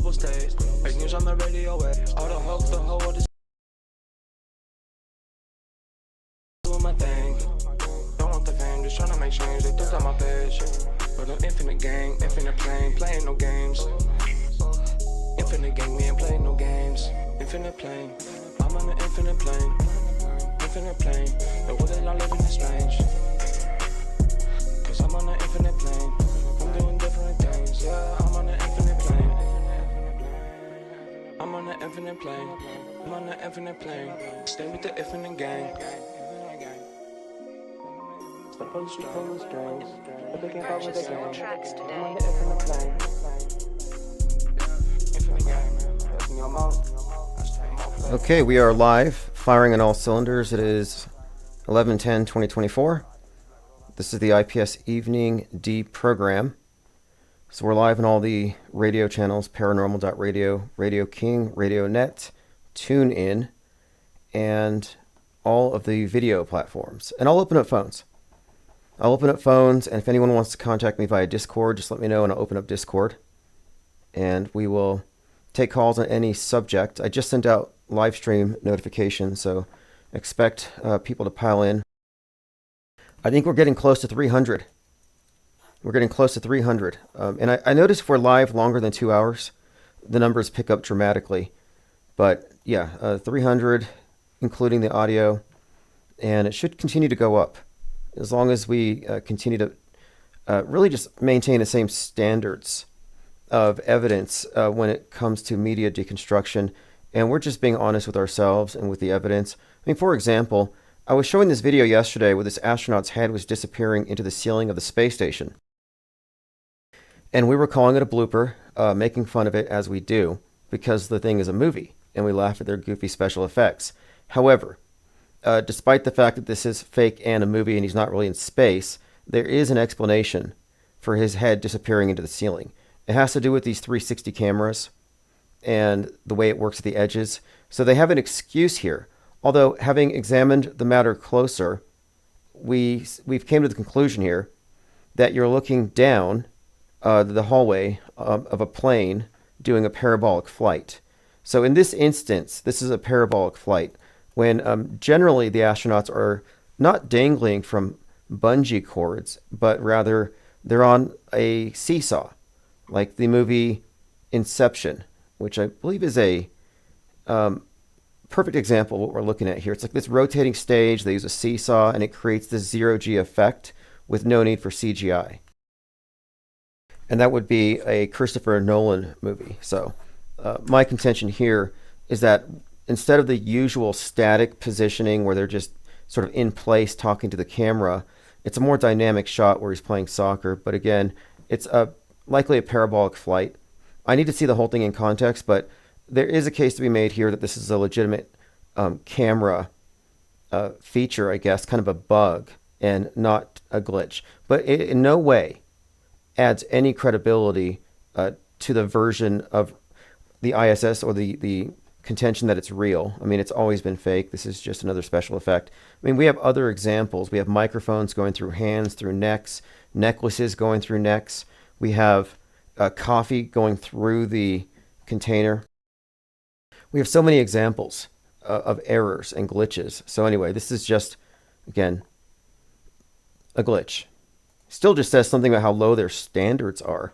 global stage. Fake news on the radio wave. All the hoax, the whole world is doing my thing. Don't want the fame, just trying to make change. They took out my page. But an infinite game, infinite plane, playing no games. Infinite game, we ain't playing no games. Infinite plane, I'm on an infinite plane. Infinite plane, the world that I live in is strange. Cause I'm on an infinite plane. I'm doing different things, yeah, I'm on an infinite plane. I'm on an infinite plane. I'm on an infinite plane. Stay with the infinite gang. Supposed to pull the strings, but they can't cover the game. I'm on the infinite plane. Infinite gang, that's me, I'm out. Okay, we are live, firing on all cylinders. It is 11/10/2024. This is the IPS Evening Deprogram. So we're live on all the radio channels, paranormal.radio, Radio King, Radio Net, TuneIn, and all of the video platforms. And I'll open up phones. And if anyone wants to contact me via Discord, just let me know and I'll open up Discord. And we will take calls on any subject. I just sent out live stream notifications, so expect people to pile in. I think we're getting close to 300. And I noticed if we're live longer than 2 hours, the numbers pick up dramatically. But yeah, 300, including the audio, and it should continue to go up as long as we continue to really just maintain the same standards of evidence when it comes to media deconstruction. And we're just being honest with ourselves and with the evidence. I mean, for example, I was showing this video yesterday where this astronaut's head was disappearing into the ceiling of the space station. And we were calling it a blooper, making fun of it as we do, because the thing is a movie, and we laugh at their goofy special effects. However, despite the fact that this is fake and a movie and he's not really in space, there is an explanation for his head disappearing into the ceiling. It has to do with these 360 cameras and the way it works at the edges. So they have an excuse here. Although, having examined the matter closer, we've came to the conclusion here that you're looking down the hallway of a plane doing a parabolic flight. So in this instance, this is a parabolic flight when generally the astronauts are not dangling from bungee cords, but rather they're on a seesaw, like the movie Inception, which I believe is a perfect example of what we're looking at here. It's like this rotating stage. They use a seesaw, and it creates this zero-G effect with no need for CGI. And that would be a Christopher Nolan movie. So my contention here is that instead of the usual static positioning where they're just sort of in place talking to the camera, it's a more dynamic shot where he's playing soccer. But again, it's likely a parabolic flight. I need to see the whole thing in context, but there is a case to be made here that this is a legitimate camera feature, I guess, kind of a bug and not a glitch. But it in no way adds any credibility to the version of the ISS or the contention that it's real. I mean, it's always been fake. This is just another special effect. I mean, we have other examples. We have microphones going through hands, through necks, necklaces going through necks. We have coffee going through the container. We have so many examples of errors and glitches. So anyway, this is just, again, a glitch. Still just says something about how low their standards are.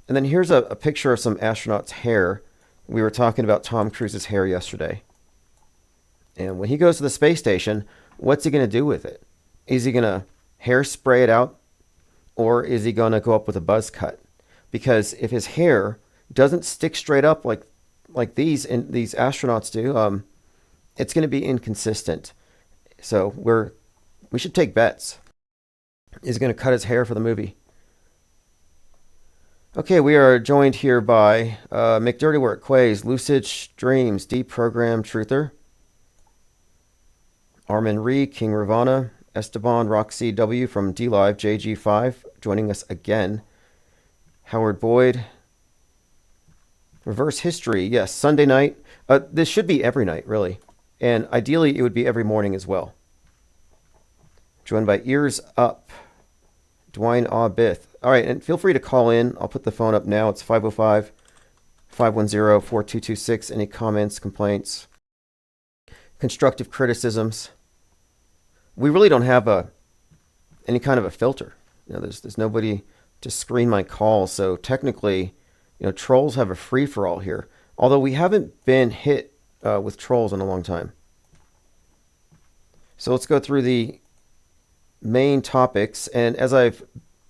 And then here's a picture of some astronaut's hair. We were talking about Tom Cruise's hair yesterday. And when he goes to the space station, what's he going to do with it? Is he going to hairspray it out? Or is he going to go up with a buzz cut? Because if his hair doesn't stick straight up like these astronauts do, it's going to be inconsistent. So we should take bets. Is he going to cut his hair for the movie? Okay, we are joined here by McDirtyWork, Quays, Lucid Streams, Deprogram Truther, Armin Ree, King Ravana, Esteban, Roxy W from DLive, JG5, joining us again. Howard Boyd. Reverse History, yes, Sunday night. This should be every night, really. And ideally, it would be every morning as well. Joined by Ears Up, Dwayne Aubith. All right, and feel free to call in. I'll put the phone up now. It's 510-4226. Any comments, complaints, constructive criticisms? We really don't have any kind of a filter. There's nobody to screen my calls, so technically, trolls have a free-for-all here. Although we haven't been hit with trolls in a long time. So let's go through the main topics. And as I've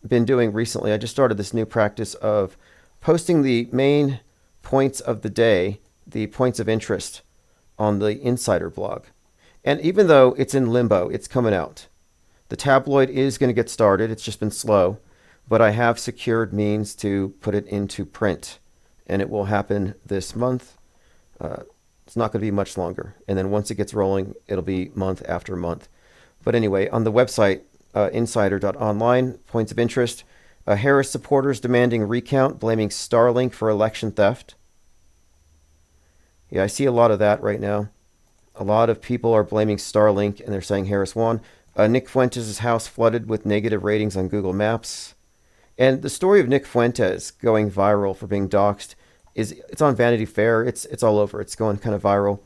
been doing recently, I just started this new practice of posting the main points of the day, the points of interest, on the Insider blog. And even though it's in limbo, it's coming out. The tabloid is going to get started. It's just been slow. But I have secured means to put it into print. And it will happen this month. It's not going to be much longer. And then once it gets rolling, it'll be month after month. But anyway, on the website, insider.online, points of interest, Harris supporters demanding recount, blaming Starlink for election theft. Yeah, I see a lot of that right now. A lot of people are blaming Starlink, and they're saying Harris won. Nick Fuentes' house flooded with negative ratings on Google Maps. And the story of Nick Fuentes going viral for being doxxed it's on Vanity Fair. It's all over. It's going kind of viral.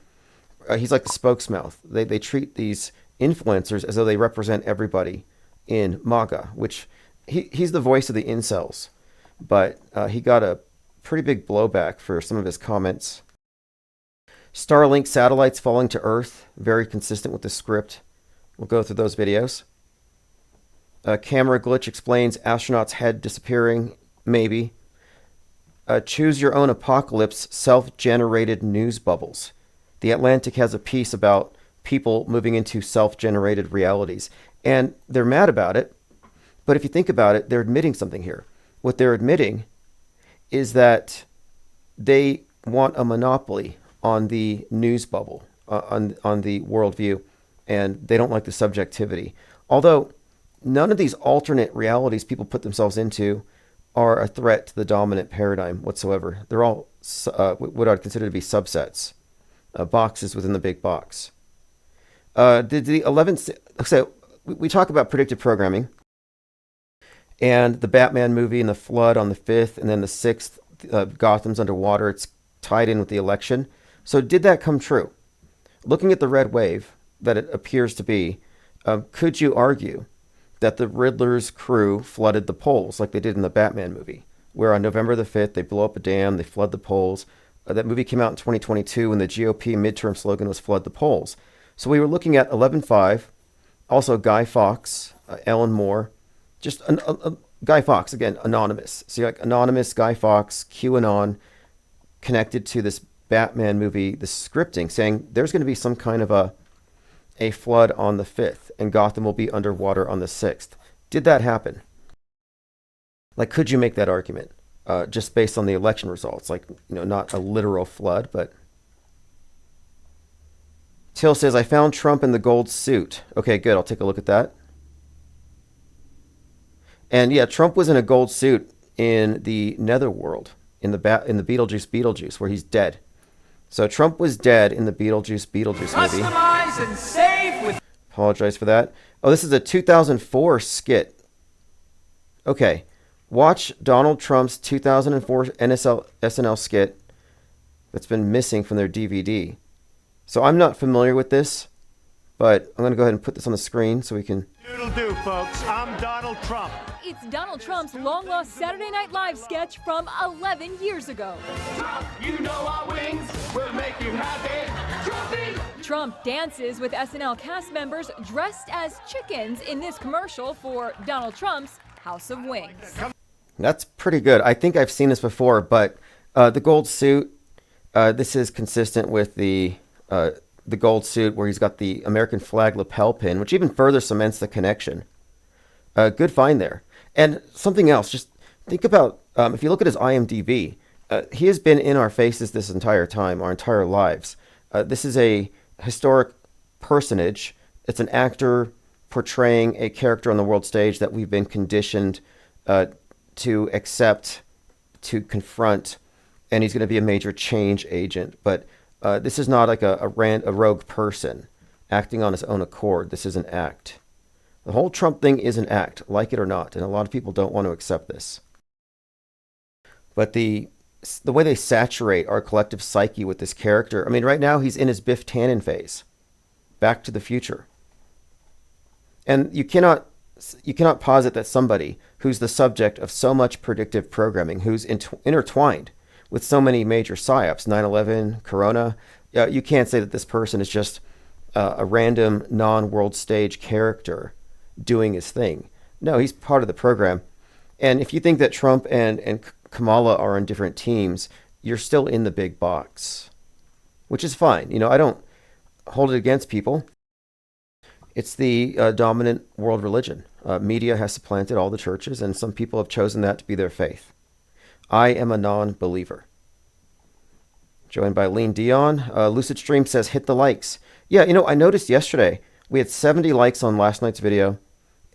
He's like the spokesmouth. They treat these influencers as though they represent everybody in MAGA, which he's the voice of the incels. But he got a pretty big blowback for some of his comments. Starlink satellites falling to Earth, very consistent with the script. We'll go through those videos. Camera glitch explains astronaut's head disappearing, maybe. Choose your own apocalypse, self-generated news bubbles. The Atlantic has a piece about people moving into self-generated realities. And they're mad about it. But if you think about it, they're admitting something here. What they're admitting is that they want a monopoly on the news bubble, on the worldview, and they don't like the subjectivity. Although none of these alternate realities people put themselves into are a threat to the dominant paradigm whatsoever. They're all what I'd consider to be subsets, boxes within the big box. The 11th, so we talk about predictive programming, and the Batman movie and the flood on the 5th, and then the 6th, Gotham's underwater. It's tied in with the election. So did that come true? Looking at the red wave that it appears to be, could you argue that the Riddler's crew flooded the polls like they did in the Batman movie, where on November the 5th, they blow up a dam, they flood the polls. That movie came out in 2022, and the GOP midterm slogan was flood the polls. So we were looking at 11.5, also Guy Fawkes, Ellen Moore, just Guy Fawkes, again, anonymous. So you're like anonymous, Guy Fawkes, QAnon, connected to this Batman movie, the scripting, saying there's going to be some kind of a flood on the 5th, and Gotham will be underwater on the 6th. Did that happen? Like, could you make that argument? Just based on the election results, like, not a literal flood, but... Till says, I found Trump in the gold suit. Okay, good. I'll take a look at that. And yeah, Trump was in a gold suit in the Netherworld, in the Beetlejuice, where he's dead. So Trump was dead in the Beetlejuice movie. Customize and save with... Apologize for that. Oh, this is a 2004 skit. Okay. Watch Donald Trump's 2004 SNL skit that's been missing from their DVD. So I'm not familiar with this, but I'm going to go ahead and put this on the screen so we can... Doodle do, folks. I'm Donald Trump. It's Donald Trump's long-lost Saturday Night Live sketch from 11 years ago. Trump, you know our wings will make you happy. Trumpy! Trump dances with SNL cast members dressed as chickens in this commercial for Donald Trump's House of Wings. That's pretty good. I think I've seen this before, but the gold suit, this is consistent with the gold suit where he's got the American flag lapel pin, which even further cements the connection. Good find there. And something else, just think about, if you look at his IMDb, he has been in our faces this entire time, our entire lives. This is a historic personage. It's an actor portraying a character on the world stage that we've been conditioned to accept, to confront, and he's going to be a major change agent. But this is not like a rogue person acting on his own accord. This is an act. The whole Trump thing is an act, like it or not, and a lot of people don't want to accept this. But the the way they saturate our collective psyche with this character. I mean, right now he's in his Biff Tannen phase, Back to the Future. And you cannot posit that somebody who's the subject of so much predictive programming, who's intertwined with so many major psyops, 9/11, Corona, you can't say that this person is just a random non-world stage character doing his thing. No, he's part of the program. And if you think that Trump and Kamala are on different teams, you're still in the big box, which is fine. I don't hold it against people. It's the dominant world religion. Media has supplanted all the churches, and some people have chosen that to be their faith. I am a non-believer. Joined by Lean Dion. Lucid Stream says, hit the likes. Yeah, I noticed yesterday we had 70 likes on last night's video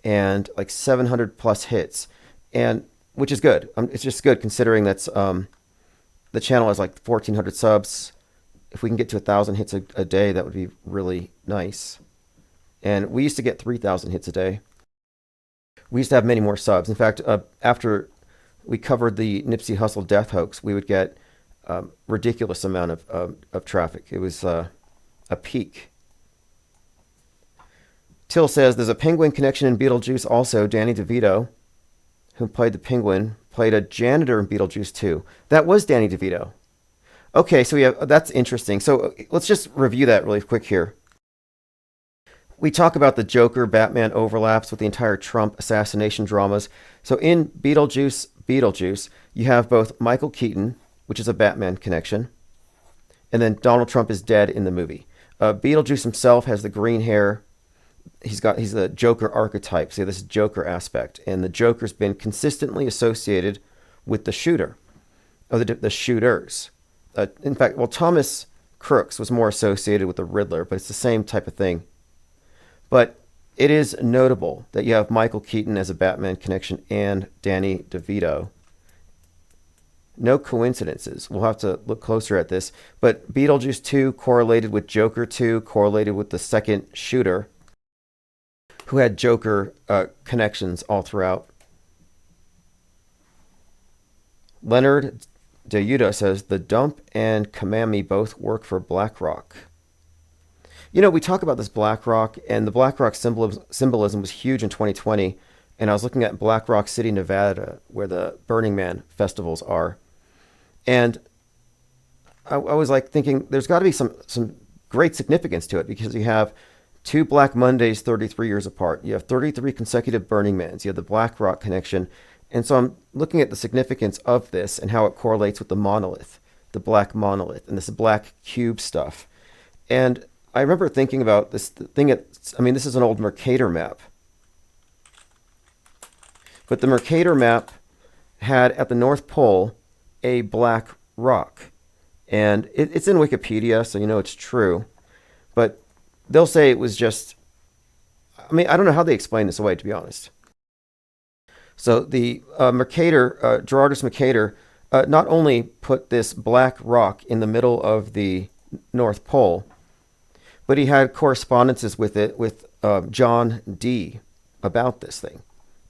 and like 700 plus hits, and which is good. It's just good considering that's the channel has like 1,400 subs. If we can get to 1,000 hits a day, that would be really nice. And we used to get 3,000 hits a day. We used to have many more subs. In fact, after we covered the Nipsey Hussle death hoax, we would get ridiculous amount of traffic. It was a peak. Till says, there's a penguin connection in Beetlejuice also. Danny DeVito, who played the penguin, played a janitor in Beetlejuice 2. That was Danny DeVito. Okay, so that's interesting. So let's just review that really quick here. We talk about the Joker-Batman overlaps with the entire Trump assassination dramas. So in Beetlejuice, you have both Michael Keaton, which is a Batman connection, and then Donald Trump is dead in the movie. Beetlejuice himself has the green hair. He's the Joker archetype, so this Joker aspect, and the Joker's been consistently associated with the shooter, or the shooters. In fact, Thomas Crooks was more associated with the Riddler, but it's the same type of thing. But it is notable that you have Michael Keaton as a Batman connection and Danny DeVito. No coincidences. We'll have to look closer at this. But Beetlejuice 2 correlated with Joker 2, correlated with the second shooter, who had Joker connections all throughout. Leonard DeYuda says, the Dump and Kamami both work for BlackRock. We talk about this BlackRock, and the BlackRock symbolism was huge in 2020. And I was looking at Black Rock City, Nevada, where the Burning Man festivals are. And I was like thinking there's got to be some great significance to it, because you have 2 Black Mondays 33 years apart. You have 33 consecutive Burning Mans. You have the Black Rock connection. And so I'm looking at the significance of this and how it correlates with the monolith, the black monolith, and this black cube stuff. And I remember thinking about this thing. This is an old Mercator map. But the Mercator map had at the North Pole a black rock. And it's in Wikipedia, so it's true. But they'll say it was just, I don't know how they explain this away, to be honest. So the Mercator, Gerardus Mercator, not only put this black rock in the middle of the North Pole, but he had correspondences with it with John Dee about this thing.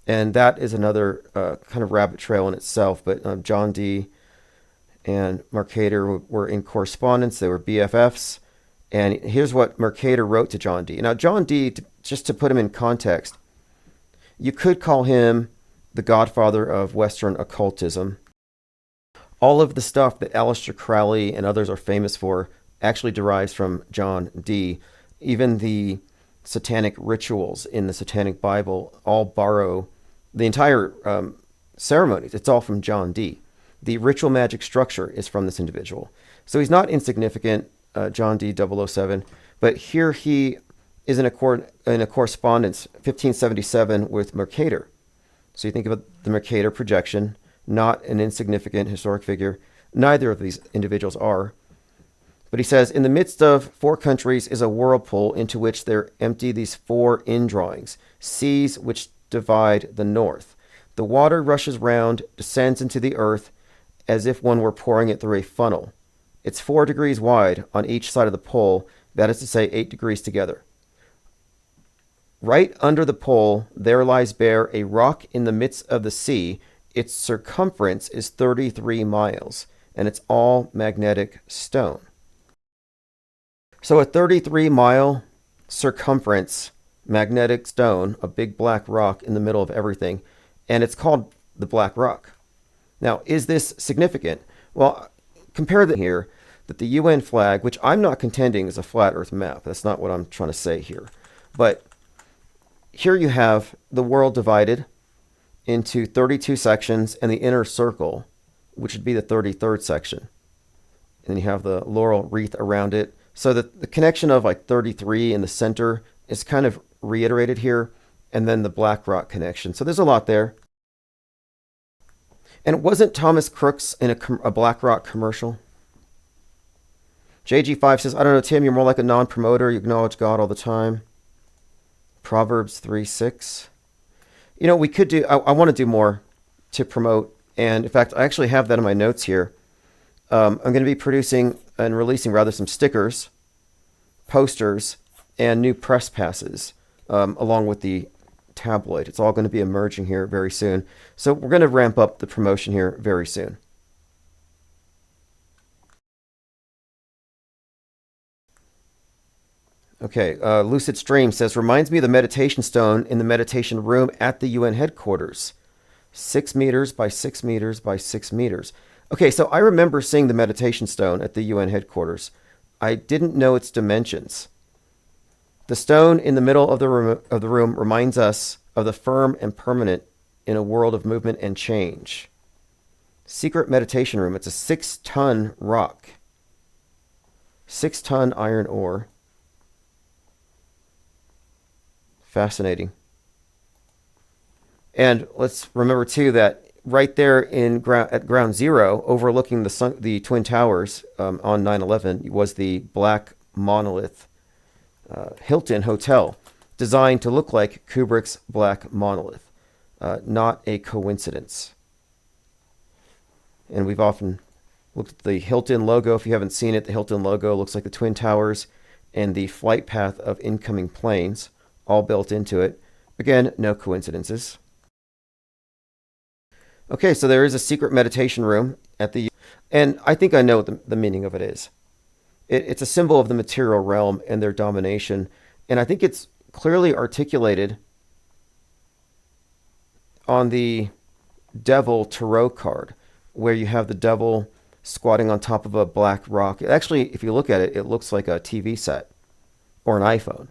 And that is another kind of rabbit trail in itself. But John Dee and Mercator were in correspondence. They were BFFs. And here's what Mercator wrote to John Dee. Now, John Dee, just to put him in context, you could call him the godfather of Western occultism. All of the stuff that Aleister Crowley and others are famous for actually derives from John Dee. Even the satanic rituals in the Satanic Bible all borrow the entire ceremonies. It's all from John Dee. The ritual magic structure is from this individual. So he's not insignificant, John Dee 007, but here he is in a correspondence, 1577, with Mercator. So you think about the Mercator projection, not an insignificant historic figure. Neither of these individuals are. But he says, in the midst of 4 countries is a whirlpool into which there empty these 4 indrawings, seas which divide the north. The water rushes round, descends into the earth, as if one were pouring it through a funnel. It's 4 degrees wide on each side of the pole, that is to say 8 degrees together. Right under the pole there lies bare a rock in the midst of the sea. Its circumference is 33 miles, and it's all magnetic stone. So a 33-mile circumference magnetic stone, a big black rock in the middle of everything, and it's called the Black Rock. Now, is this significant? Well, compare that here, that the UN flag, which I'm not contending is a flat Earth map. That's not what I'm trying to say here. But here you have the world divided into 32 sections and the inner circle, which would be the 33rd section. And you have the laurel wreath around it. So that the connection of like 33 in the center is kind of reiterated here, and then the Black Rock connection. So there's a lot there. And wasn't Thomas Crooks in a Black Rock commercial? JG5 says, I don't know, Tim, you're more like a non-promoter. You acknowledge God all the time. Proverbs 3:6. You know, we could do, I want to do more to promote. And in fact, I actually have that in my notes here. I'm going to be producing and releasing rather some stickers, posters, and new press passes, along with the tabloid. It's all going to be emerging here very soon. So we're going to ramp up the promotion here very soon. Okay, Lucid Stream says, reminds me of the meditation stone in the meditation room at the UN headquarters. 6 meters by 6 meters by 6 meters. Okay, so I remember seeing the meditation stone at the UN headquarters. I didn't know its dimensions. The stone in the middle of the room reminds us of the firm and permanent in a world of movement and change. Secret meditation room. It's a 6-ton rock. 6-ton iron ore. Fascinating. And let's remember too that right there at ground zero, overlooking the Twin Towers on 9/11, was the black monolith Hilton Hotel, designed to look like Kubrick's Black Monolith. Not a coincidence. And we've often looked at the Hilton logo. If you haven't seen it, the Hilton logo looks like the Twin Towers and the flight path of incoming planes, all built into it. Again, no coincidences. Okay, so there is a secret meditation room at the... And I think I know what the meaning of it is. It's a symbol of the material realm and their domination. And I think it's clearly articulated on the Devil Tarot card, where you have the devil squatting on top of a black rock. Actually, if you look at it, it looks like a TV set or an iPhone.